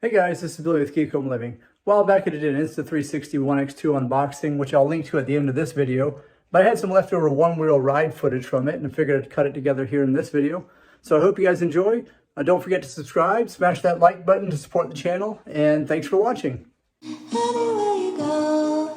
Hey guys, this is Billy with Geek Home Living. A while back I did an Insta360 ONE X2 unboxing, which I'll link to at the end of this video. But I had some leftover one-wheel ride footage from it and I figured I'd cut it together here in this video. So I hope you guys enjoy. Don't forget to subscribe, smash that like button to support the channel, and thanks for watching. Anywhere you go,